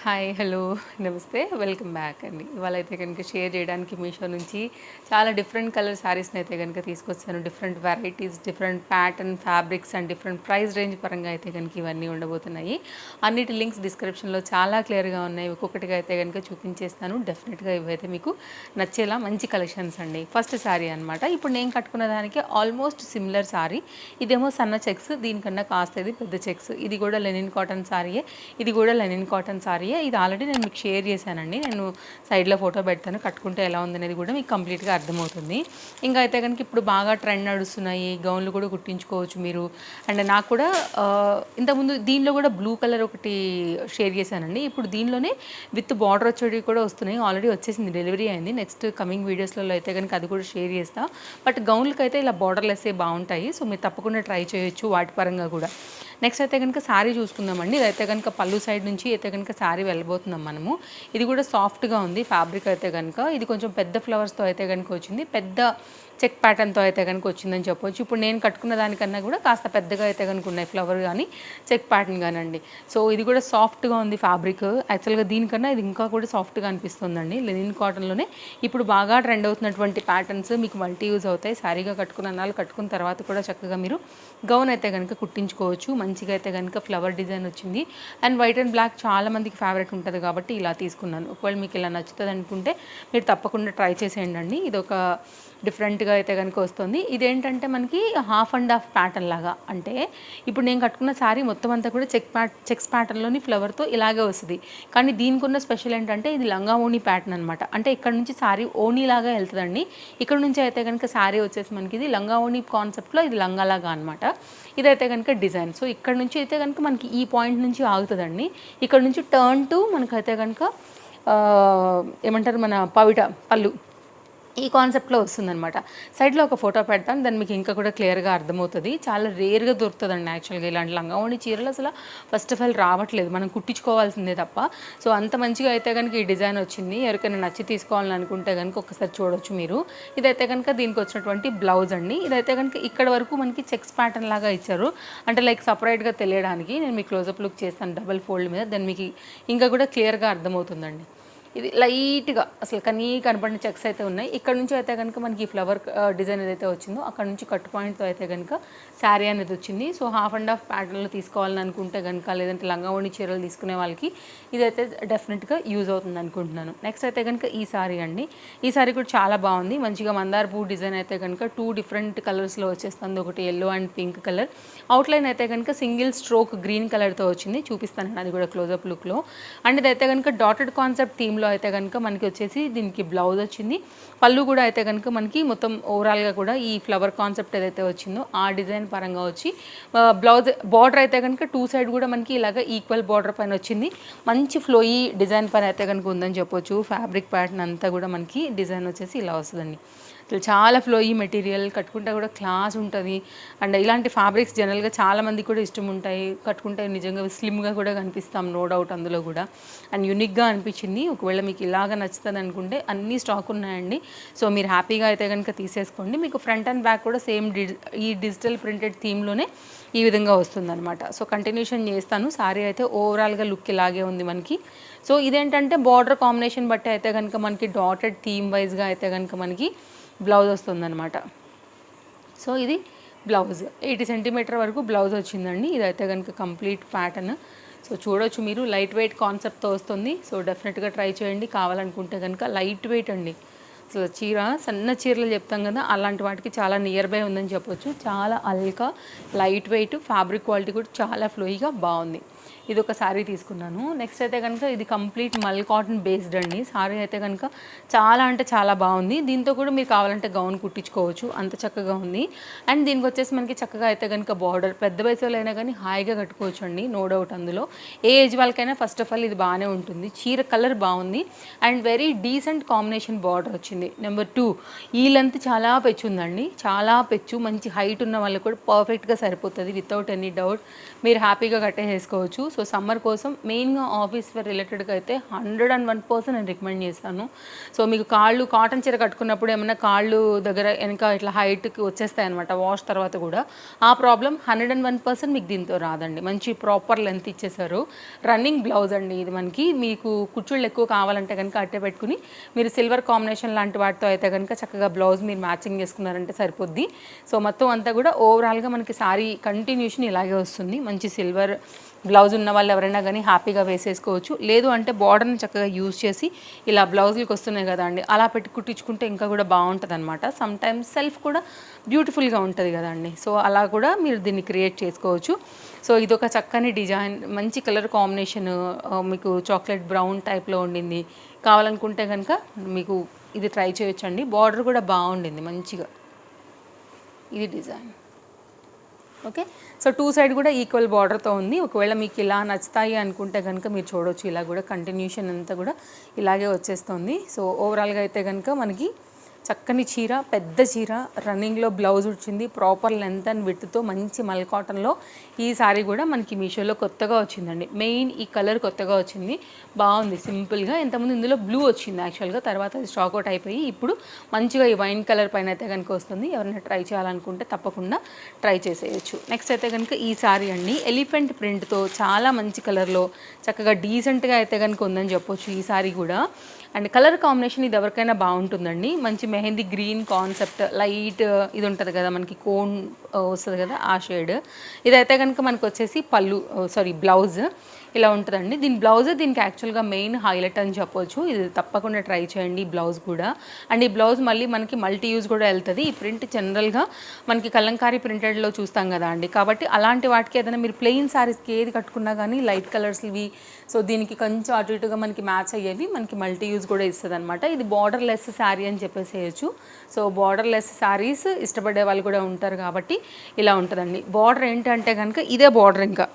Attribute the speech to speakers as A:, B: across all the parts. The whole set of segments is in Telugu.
A: హాయ్ హలో నమస్తే వెల్కమ్ బ్యాక్ అండి. ఇవాళ అయితే కనుక షేర్ చేయడానికి మీషో నుంచి చాలా డిఫరెంట్ కలర్ శారీస్ని అయితే కనుక తీసుకొచ్చాను. Different varieties, different pattern fabrics and different price range పరంగా అయితే కనుక ఇవన్నీ ఉండబోతున్నాయి. అన్నిటి లింక్స్ డిస్క్రిప్షన్లో చాలా క్లియర్గా ఉన్నాయి. ఒక్కొక్కటిగా అయితే కనుక చూపించేస్తాను. డెఫినెట్గా ఇవైతే మీకు నచ్చేలా మంచి కలెక్షన్స్ అండి. ఫస్ట్ శారీ అనమాట. ఇప్పుడు నేను కట్టుకున్న దానికి ఆల్మోస్ట్ సిమిలర్ శారీ. ఇదేమో సన్న చెక్స్, దీనికన్నా కాస్త ఇది పెద్ద చెక్స్. ఇది కూడా లెనిన్ కాటన్ శారీయే, ఇది కూడా లెనిన్ కాటన్ శారీ. ఇది ఆల్రెడీ నేను మీకు షేర్ చేశానండి. నేను సైడ్లో ఫోటో పెడతాను, కట్టుకుంటే ఎలా ఉందనేది కూడా మీకు కంప్లీట్గా అర్థమవుతుంది. ఇంకా అయితే కనుక ఇప్పుడు బాగా ట్రెండ్ నడుస్తున్నాయి, గౌన్లు కూడా కుట్టించుకోవచ్చు మీరు. అండ్ నాకు కూడా ఇంతకుముందు దీనిలో కూడా బ్లూ కలర్ ఒకటి షేర్ చేశానండి. ఇప్పుడు దీనిలోనే విత్ బార్డర్ వచ్చేవి కూడా వస్తున్నాయి. ఆల్రెడీ వచ్చేసింది, డెలివరీ అయింది. నెక్స్ట్ కమింగ్ వీడియోస్లలో అయితే కనుక అది కూడా షేర్ చేస్తా. బట్ గౌన్లకి అయితే ఇలా బార్డర్లెస్సే బాగుంటాయి. సో మీరు తప్పకుండా ట్రై చేయొచ్చు వాటి పరంగా కూడా. నెక్స్ట్ అయితే కనుక శారీ చూసుకుందామండి. ఇదైతే కనుక పళ్ళు సైడ్ నుంచి అయితే కనుక శారీ వెళ్ళబోతున్నాం మనము. ఇది కూడా సాఫ్ట్గా ఉంది ఫ్యాబ్రిక్ అయితే కనుక. ఇది కొంచెం పెద్ద ఫ్లవర్స్తో అయితే కనుక వచ్చింది, పెద్ద చెక్ ప్యాటర్న్తో అయితే కనుక వచ్చిందని చెప్పొచ్చు. ఇప్పుడు నేను కట్టుకున్న దానికన్నా కూడా కాస్త పెద్దగా అయితే కనుక ఉన్నాయి ఫ్లవర్ కానీ చెక్ ప్యాటర్న్ కానండి. సో ఇది కూడా సాఫ్ట్గా ఉంది ఫ్యాబ్రిక్. యాక్చువల్గా దీనికన్నా ఇది ఇంకా కూడా సాఫ్ట్గా అనిపిస్తుందండి. లెనిన్ కాటన్లోనే ఇప్పుడు బాగా ట్రెండ్ అవుతున్నటువంటి ప్యాటర్న్స్ మీకు మల్టీ యూజ్ అవుతాయి. శారీగా కట్టుకున్న అన్నాళ్ళు కట్టుకున్న తర్వాత కూడా చక్కగా మీరు గౌన్ అయితే కనుక కుట్టించుకోవచ్చు. మంచిగా అయితే కనుక ఫ్లవర్ డిజైన్ వచ్చింది. అండ్ వైట్ అండ్ బ్లాక్ చాలా మందికి ఫేవరెట్ ఉంటుంది కాబట్టి ఇలా తీసుకున్నాను. ఒకవేళ మీకు ఇలా నచ్చుతుంది అనుకుంటే మీరు తప్పకుండా ట్రై చేసేయండి. ఇది ఒక డిఫరెంట్గా అయితే కనుక వస్తుంది. ఇదేంటంటే మనకి హాఫ్ అండ్ హాఫ్ ప్యాటర్న్ లాగా, అంటే ఇప్పుడు నేను కట్టుకున్న శారీ మొత్తం అంతా కూడా చెక్స్ ప్యాటర్న్లోని ఫ్లవర్తో ఇలాగే వస్తుంది. కానీ దీనికి ఉన్న స్పెషల్ ఏంటంటే ఇది లంగా ఓణీ ప్యాటర్న్ అనమాట. అంటే ఇక్కడ నుంచి శారీ ఓణీ లాగా వెళ్తుందండి. ఇక్కడ నుంచి అయితే కనుక శారీ వచ్చేసి మనకి ఇది లంగా ఓణీ కాన్సెప్ట్లో ఇది లంగాలాగా అనమాట. ఇదైతే కనుక డిజైన్. సో ఇక్కడ నుంచి అయితే కనుక మనకి ఈ పాయింట్ నుంచి ఆగుతుందండి. ఇక్కడ నుంచి టర్న్ టు మనకైతే కనుక ఏమంటారు మన పళ్ళు ఈ కాన్సెప్ట్లో వస్తుందన్నమాట. సైడ్లో ఒక ఫోటో పెడతాను, దాన్ని మీకు ఇంకా కూడా క్లియర్గా అర్థమవుతుంది. చాలా రేర్గా దొరుకుతుందండి యాక్చువల్గా ఇలాంటి లంగావోణి చీరలు. అసలు ఫస్ట్ ఆఫ్ ఆల్ రావట్లేదు, మనం కుట్టించుకోవాల్సిందే తప్ప. సో అంత మంచిగా అయితే కనుక ఈ డిజైన్ వచ్చింది. ఎవరికైనా నచ్చి తీసుకోవాలని అనుకుంటే కనుక ఒకసారి చూడొచ్చు మీరు. ఇదైతే కనుక దీనికి వచ్చినటువంటి బ్లౌజ్ అండి. ఇదైతే కనుక ఇక్కడ వరకు మనకి చెక్స్ ప్యాటర్న్ లాగా ఇచ్చారు, అంటే లైక్ సపరేట్గా తెలియడానికి. నేను మీకు క్లోజప్ లుక్ చేస్తాను డబల్ ఫోల్డ్ మీద, దాన్ని మీకు ఇంకా కూడా క్లియర్గా అర్థమవుతుందండి. ఇది లైట్గా అసలు కనపడిన చెక్స్ అయితే ఉన్నాయి. ఇక్కడ నుంచి అయితే కనుక మనకి ఫ్లవర్ డిజైన్ ఏదైతే వచ్చిందో అక్కడ నుంచి కట్ పాయింట్తో అయితే కనుక శారీ అనేది వచ్చింది. సో హాఫ్ అండ్ హాఫ్ ప్యాటర్న్లో తీసుకోవాలని అనుకుంటే కనుక, లేదంటే లంగావోణి చీరలు తీసుకునే వాళ్ళకి ఇదైతే డెఫినెట్గా యూజ్ అవుతుంది అనుకుంటున్నాను. నెక్స్ట్ అయితే కనుక ఈ శారీ అండి. ఈ శారీ కూడా చాలా బాగుంది. మంచిగా మందార పువ్వు డిజైన్ అయితే కనుక 2 డిఫరెంట్ కలర్స్లో వచ్చేస్తుంది. ఒకటి yellow and pink colour. Outline అయితే కనుక సింగిల్ స్ట్రోక్ గ్రీన్ కలర్తో వచ్చింది. చూపిస్తాను అది కూడా క్లోజప్ లుక్లో. అండ్ ఇదైతే కనుక డాటెడ్ కాన్సెప్ట్ థీమ్లో అయితే కనుక మనకి వచ్చేసి దీనికి బ్లౌజ్ వచ్చింది. పళ్ళు కూడా అయితే కనుక మనకి మొత్తం ఓవరాల్గా కూడా ఈ ఫ్లవర్ కాన్సెప్ట్ ఏదైతే వచ్చిందో ఆ డిజైన్ పరంగా వచ్చి బ్లౌజ్ బార్డర్ అయితే కనుక 2 సైడ్ కూడా మనకి ఇలాగ ఈక్వల్ బార్డర్ పైన వచ్చింది. మంచి ఫ్లోయీ డిజైన్ పైన అయితే కనుక ఉందని చెప్పొచ్చు. ఫ్యాబ్రిక్ ప్యాటర్న్ అంతా కూడా మనకి డిజైన్ వచ్చేసి ఇలా వస్తుందండి. చాలా ఫ్లోయీ మెటీరియల్, కట్టుకుంటే కూడా క్లాస్ ఉంటుంది. అండ్ ఇలాంటి ఫ్యాబ్రిక్స్ జనరల్గా చాలామందికి కూడా ఇష్టం ఉంటాయి. కట్టుకుంటే నిజంగా స్లిమ్గా కూడా కనిపిస్తాం, నో డౌట్ అందులో కూడా. అండ్ యూనిక్గా అనిపించింది. ఒకవేళ మీకు ఇలాగ నచ్చుతుంది అనుకుంటే అన్ని స్టాక్ ఉన్నాయండి. సో మీరు హ్యాపీగా అయితే కనుక తీసేసుకోండి. మీకు ఫ్రంట్ అండ్ బ్యాక్ కూడా సేమ్ ఈ డిజిటల్ ప్రింటెడ్ థీమ్లోనే ఈ విధంగా వస్తుందన్నమాట. సో కంటిన్యూషన్ చేస్తాను. సారీ అయితే ఓవరాల్గా లుక్ ఇలాగే ఉంది మనకి. సో ఇదేంటంటే బార్డర్ కాంబినేషన్ బట్టి అయితే కనుక మనకి డాటెడ్ థీమ్ వైజ్గా అయితే కనుక మనకి బ్లౌజ్ వస్తుందన్నమాట. సో ఇది బ్లౌజ్ 80 సెంటీమీటర్ వరకు బ్లౌజ్ వచ్చిందండి. ఇదైతే కనుక కంప్లీట్ ప్యాటర్న్. సో చూడొచ్చు మీరు, లైట్ వెయిట్ కాన్సెప్ట్తో వస్తుంది. సో డెఫినెట్గా ట్రై చేయండి. కావాలనుకుంటే కనుక లైట్ వెయిట్ అండి. అసలు చీర సన్న చీరలు చెప్తాం కదా, అలాంటి వాటికి చాలా నియర్ బై ఉందని చెప్పొచ్చు. చాలా Alka light weight, fabric quality కూడా చాలా ఫ్లోయిగా బాగుంది. ఇది ఒక శారీ తీసుకున్నాను. నెక్స్ట్ అయితే కనుక ఇది కంప్లీట్ మల్ కాటన్ బేస్డ్ అండి. శారీ అయితే కనుక చాలా అంటే చాలా బాగుంది. దీంతో కూడా మీరు కావాలంటే గౌన్ కుట్టించుకోవచ్చు, అంత చక్కగా ఉంది. అండ్ దీనికి వచ్చేసి మనకి చక్కగా అయితే కనుక బార్డర్ పెద్ద వయసులో అయినా కానీ హాయిగా కట్టుకోవచ్చు అండి, నో డౌట్ అందులో. ఏ ఏజ్ వాళ్ళకైనా ఫస్ట్ ఆఫ్ ఆల్ ఇది బాగానే ఉంటుంది. చీర కలర్ బాగుంది and very decent combination border వచ్చింది. నెంబర్ 2 ఈ లెంత్ చాలా పెచ్చు ఉందండి, చాలా పెచ్చు. మంచి హైట్ ఉన్న వాళ్ళకి కూడా పర్ఫెక్ట్గా సరిపోతుంది. వితౌట్ ఎనీ డౌట్ మీరు హ్యాపీగా కట్టేసుకోవచ్చు. సో సో సమ్మర్ కోసం మెయిన్గా ఆఫీస్ వేర్ రిలేటెడ్గా అయితే 101% నేను రికమెండ్ చేస్తాను. సో మీకు కాళ్ళు కాటన్ చీర కట్టుకున్నప్పుడు ఏమైనా కాళ్ళు దగ్గర వెనక ఇట్లా హైట్కి వచ్చేస్తాయి అనమాట వాష్ తర్వాత కూడా. ఆ ప్రాబ్లం 101% మీకు దీంతో రాదండి. మంచి ప్రాపర్ లెంత్ ఇచ్చేసారు. రన్నింగ్ బ్లౌజ్ అండి ఇది. మనకి మీకు కుచ్చుళ్ళు ఎక్కువ కావాలంటే కనుక అట్టే పెట్టుకుని మీరు సిల్వర్ కాంబినేషన్ లాంటి వాటితో అయితే కనుక చక్కగా బ్లౌజ్ మీరు మ్యాచింగ్ చేసుకున్నారంటే సరిపోద్ది. సో మొత్తం అంతా కూడా ఓవరాల్గా మనకి సారీ కంటిన్యూషన్ ఇలాగే వస్తుంది. మంచి సిల్వర్ బ్లౌజ్ ఉన్న వాళ్ళు ఎవరైనా కానీ హ్యాపీగా వేసేసుకోవచ్చు. లేదు అంటే బార్డర్ని చక్కగా యూజ్ చేసి ఇలా బ్లౌజులకు వస్తున్నాయి కదా అండి, అలా పెట్టి కుట్టించుకుంటే ఇంకా కూడా బాగుంటుంది అనమాట. సమ్ టైమ్స్ సెల్ఫ్ కూడా బ్యూటిఫుల్గా ఉంటుంది కదండి. సో అలా కూడా మీరు దీన్ని క్రియేట్ చేసుకోవచ్చు. సో ఇదొక చక్కని డిజైన్, మంచి కలర్ కాంబినేషన్, మీకు చాక్లెట్ బ్రౌన్ టైప్లో ఉండింది. కావాలనుకుంటే కనుక మీకు ఇది ట్రై చేయొచ్చండి. బార్డర్ కూడా బాగుండింది మంచిగా. ఇది డిజైన్. ఓకే, సో 2 సైడ్ కూడా ఈక్వల్ బార్డర్తో ఉంది. ఒకవేళ మీకు ఇలా నచ్చుతాయి అనుకుంటే కనుక మీరు చూడవచ్చు. ఇలా కూడా కంటిన్యూషన్ అంతా కూడా ఇలాగే వచ్చేస్తుంది. సో ఓవరాల్గా అయితే కనుక మనకి చక్కని చీర, పెద్ద చీర, రన్నింగ్లో బ్లౌజ్ వచ్చింది, ప్రాపర్ లెంత్ అండ్ విడ్త్తో మంచి మల్ కాటన్లో. ఈ సారీ కూడా మనకి మీషోలో కొత్తగా వచ్చిందండి. మెయిన్ ఈ కలర్ కొత్తగా వచ్చింది, బాగుంది సింపుల్గా. ఇంతకుముందు ఇందులో బ్లూ వచ్చింది యాక్చువల్గా, తర్వాత అది స్టాక్ అవుట్ అయిపోయి ఇప్పుడు మంచిగా ఈ వైన్ కలర్ పైన అయితే కనుక వస్తుంది. ఎవరైనా ట్రై చేయాలనుకుంటే తప్పకుండా ట్రై చేసేయచ్చు. నెక్స్ట్ అయితే కనుక ఈ సారీ అండి, ఎలిఫెంట్ ప్రింట్తో చాలా మంచి కలర్లో చక్కగా డీసెంట్గా అయితే కనుక ఉందని చెప్పొచ్చు ఈ సారీ కూడా. అండ్ కలర్ కాంబినేషన్ ఇది ఎవరికైనా బాగుంటుందండి. మంచి మెహందీ గ్రీన్ కాన్సెప్ట్, లైట్ ఇది ఉంటుంది కదా మనకి కోన్ వస్తుంది కదా ఆ షేడ్. ఇదైతే కనుక మనకు వచ్చేసి బ్లౌజ్ ఇలా ఉంటుందండి. దీని బ్లౌజ్ దీనికి యాక్చువల్గా మెయిన్ హైలైట్ అని చెప్పొచ్చు. ఇది తప్పకుండా ట్రై చేయండి బ్లౌజ్ కూడా. అండ్ ఈ బ్లౌజ్ మళ్ళీ మనకి మల్టీ యూజ్ కూడా వెళ్తుంది. ఈ ప్రింట్ జనరల్గా మనకి కలంకారీ ప్రింటెడ్లో చూస్తాం కదా అండి, కాబట్టి అలాంటి వాటికి ఏదైనా మీరు ప్లెయిన్ శారీస్కి ఏది కట్టుకున్నా కానీ లైట్ కలర్స్ ఇవి, సో దీనికి కొంచెం అటు ఇటుగా మనకి మ్యాచ్ అయ్యేవి మనకి మల్టీ యూజ్ కూడా ఇస్తుంది అనమాట. ఇది బార్డర్ లెస్ శారీ అని చెప్పేసేయచ్చు. సో బార్డర్ లెస్ శారీస్ ఇష్టపడే వాళ్ళు కూడా ఉంటారు కాబట్టి ఇలా ఉంటుందండి. బార్డర్ ఏంటంటే కనుక ఇదే బార్డర్ ఇంకా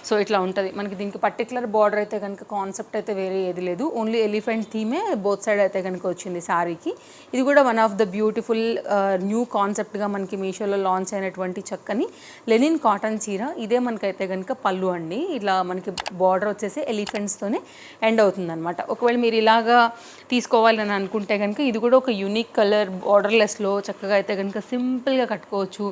A: సో ఇట్లా ఉంటుంది మనకి. దీనికి పర్టికులర్ బార్డర్ అయితే కనుక కాన్సెప్ట్ అయితే వేరే ఏది లేదు, ఓన్లీ ఎలిఫెంట్ థీమే బోత్ సైడ్ అయితే కనుక వచ్చింది శారీకి. ఇది కూడా one of the beautiful new కాన్సెప్ట్గా మనకి మీషోలో లాంచ్ అయినటువంటి చక్కని లెనిన్ కాటన్ చీర. ఇదే మనకైతే కనుక పళ్ళు అండి. ఇలా మనకి బార్డర్ వచ్చేసి ఎలిఫెంట్స్తోనే ఎండ్ అవుతుందన్నమాట. ఒకవేళ మీరు ఇలాగా తీసుకోవాలని అనుకుంటే కనుక ఇది కూడా ఒక యూనిక్ కలర్ బార్డర్లెస్లో చక్కగా అయితే కనుక సింపుల్గా కట్టుకోవచ్చు.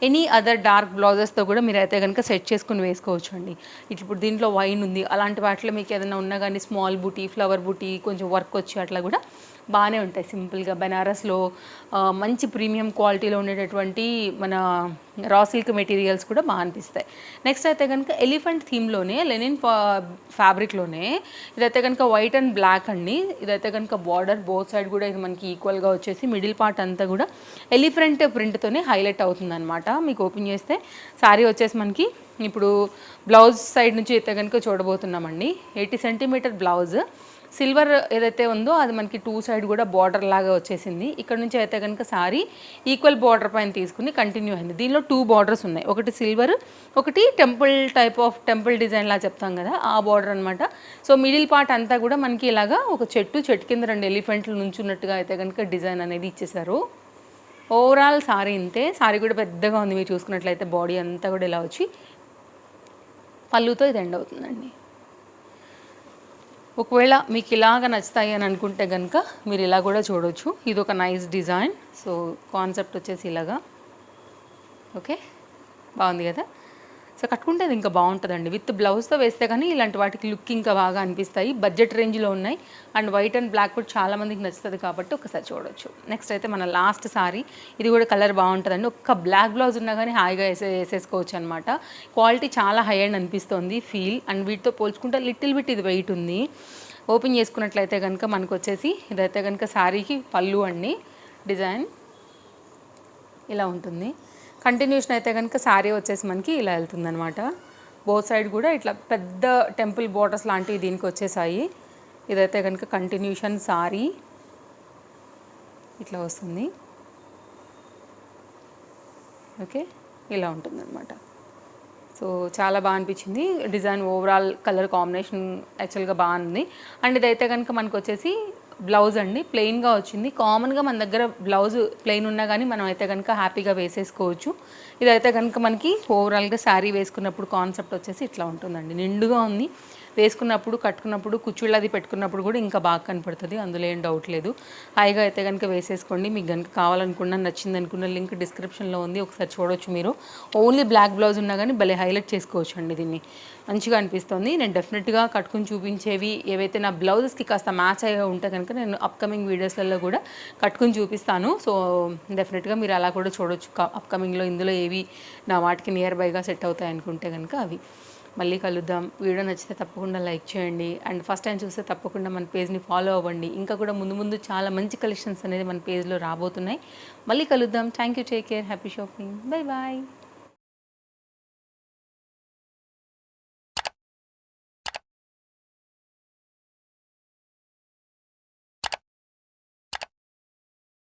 A: ఎనీ అదర్ డార్క్ బ్లౌజెస్తో కూడా మీరు అయితే కనుక సెట్ చేసుకుని వేసుకోవచ్చు అండి. ఇప్పుడు దీంట్లో వైన్ ఉంది, అలాంటి వాటిలో మీకు ఏదైనా ఉన్నా కానీ స్మాల్ బూటీ, ఫ్లవర్ బూటీ, కొంచెం వర్క్ వచ్చి అట్లా కూడా బాగానే ఉంటాయి సింపుల్గా. బెనారస్లో మంచి ప్రీమియం క్వాలిటీలో ఉండేటటువంటి మన రా సిల్క్ మెటీరియల్స్ కూడా బాగా అనిపిస్తాయి. నెక్స్ట్ అయితే కనుక ఎలిఫెంట్ థీమ్లోనే లెనిన్ ఫ్యాబ్రిక్లోనే ఇదైతే కనుక వైట్ అండ్ బ్లాక్ అండి. ఇదైతే కనుక బార్డర్ బోత్ సైడ్ కూడా ఇది మనకి ఈక్వల్గా వచ్చేసి మిడిల్ పార్ట్ అంతా కూడా ఎలిఫెంట్ ప్రింట్తోనే హైలైట్ అవుతుంది అనమాట. మీకు ఓపెన్ చేస్తే శారీ వచ్చేసి మనకి ఇప్పుడు బ్లౌజ్ సైడ్ నుంచి అయితే కనుక చూడబోతున్నామండి. 80 సెంటీమీటర్ బ్లౌజ్, సిల్వర్ ఏదైతే ఉందో అది మనకి 2 సైడ్ కూడా బార్డర్ లాగా వచ్చేసింది. ఇక్కడ నుంచి అయితే కనుక సారీ ఈక్వల్ బార్డర్ పైన తీసుకుని కంటిన్యూ అయింది. దీనిలో 2 బార్డర్స్ ఉన్నాయి, ఒకటి సిల్వర్, ఒకటి టెంపుల్ డిజైన్ లా చెప్తాం కదా ఆ బార్డర్ అనమాట. సో మిడిల్ పార్ట్ అంతా కూడా మనకి ఇలాగా ఒక చెట్టు కింద 2 ఎలిఫెంట్లు నుంచున్నట్టుగా అయితే కనుక డిజైన్ అనేది ఇచ్చేసారు. ఓవరాల్ సారీ ఇంతే. సారీ కూడా పెద్దగా ఉంది, మీరు చూసుకున్నట్లయితే బాడీ అంతా కూడా ఇలా వచ్చి పళ్ళుతో ఇది ఎండ్ అవుతుందండి. ఒకవేళ మీకు ఇలాగ నచ్చుతాయి అని అనుకుంటే కనుక మీరు ఇలా కూడా చూడవచ్చు. ఇది ఒక నైస్ డిజైన్. సో కాన్సెప్ట్ వచ్చేసి ఇలాగా ఓకే, బాగుంది కదా. సో కట్టుకుంటే అది ఇంకా బాగుంటుందండి. విత్ బ్లౌజ్తో వేస్తే కానీ ఇలాంటి వాటికి లుక్ ఇంకా బాగా అనిపిస్తాయి. బడ్జెట్ రేంజ్లో ఉన్నాయి అండ్ వైట్ అండ్ బ్లాక్ కూడా చాలామందికి నచ్చుతుంది కాబట్టి ఒకసారి చూడవచ్చు. నెక్స్ట్ అయితే మన లాస్ట్ సారీ, ఇది కూడా కలర్ బాగుంటుందండి. ఒక్క బ్లాక్ బ్లౌజ్ ఉన్నా కానీ హాయిగా వేసేసుకోవచ్చు అనమాట. క్వాలిటీ చాలా హై అండ్ అనిపిస్తుంది ఫీల్. అండ్ వీటితో పోల్చుకుంటే లిటిల్ బిట్ ఇది వెయిట్ ఉంది. ఓపెన్ చేసుకున్నట్లయితే కనుక మనకు వచ్చేసి ఇదైతే కనుక శారీకి పళ్ళు అండి. డిజైన్ ఇలా ఉంటుంది. కంటిన్యూషన్ అయితే కనుక శారీ వచ్చేసి మనకి ఇలా వెళ్తుందనమాట. బోత్ సైడ్ కూడా ఇట్లా పెద్ద టెంపుల్ బోర్డర్స్ లాంటివి దీనికి వచ్చేసాయి. ఇదైతే కనుక కంటిన్యూషన్ శారీ ఇట్లా వస్తుంది. ఓకే, ఇలా ఉంటుందన్నమాట. సో చాలా బాగా అనిపించింది డిజైన్. ఓవరాల్ కలర్ కాంబినేషన్ యాక్చువల్గా బాగుంది. అండ్ ఇదైతే కనుక మనకు వచ్చేసి బ్లౌజ్ అండి, ప్లెయిన్గా వచ్చింది. కామన్గా మన దగ్గర బ్లౌజ్ ప్లెయిన్ ఉన్నా కానీ మనం అయితే కనుక హ్యాపీగా వేసేసుకోవచ్చు. ఇదైతే కనుక మనకి ఓవరాల్గా శారీ వేసుకున్నప్పుడు కాన్సెప్ట్ వచ్చేసి ఇట్లా ఉంటుందండి. నిండుగా ఉంది, వేసుకున్నప్పుడు కట్టుకున్నప్పుడు కుచ్చుళ్ళు అది పెట్టుకున్నప్పుడు కూడా ఇంకా బాగా కనపడుతుంది, అందులో ఏం డౌట్ లేదు. హాయిగా అయితే కనుక వేసేసుకోండి. మీకు కనుక కావాలనుకున్నా నచ్చింది అనుకున్న లింక్ డిస్క్రిప్షన్లో ఉంది, ఒకసారి చూడొచ్చు మీరు. ఓన్లీ బ్లాక్ బ్లౌజ్ ఉన్నా కానీ భలే హైలైట్ చేసుకోవచ్చు అండి, దీన్ని మంచిగా అనిపిస్తుంది. నేను డెఫినెట్గా కట్టుకుని చూపించేవి ఏవైతే నా బ్లౌజెస్కి కాస్త మ్యాచ్ అయ్యే ఉంటే కనుక నేను అప్కమింగ్ వీడియోస్లలో కూడా కట్టుకుని చూపిస్తాను. సో డెఫినెట్గా మీరు అలా కూడా చూడొచ్చు అప్కమింగ్లో. ఇందులో ఏవి నా వాటికి నియర్ బైగా సెట్ అవుతాయి అనుకుంటే కనుక అవి. మళ్ళీ కలుద్దాం. వీడియో నచ్చితే తప్పకుండా లైక్ చేయండి, అండ్ ఫస్ట్ టైం చూస్తే తప్పకుండా మన పేజ్ని ఫాలో అవ్వండి. ఇంకా కూడా ముందు ముందు చాలా మంచి కలెక్షన్స్ అనేది మన పేజ్లో రాబోతున్నాయి. మళ్ళీ కలుద్దాం. Thank you, take care, happy shopping, bye bye.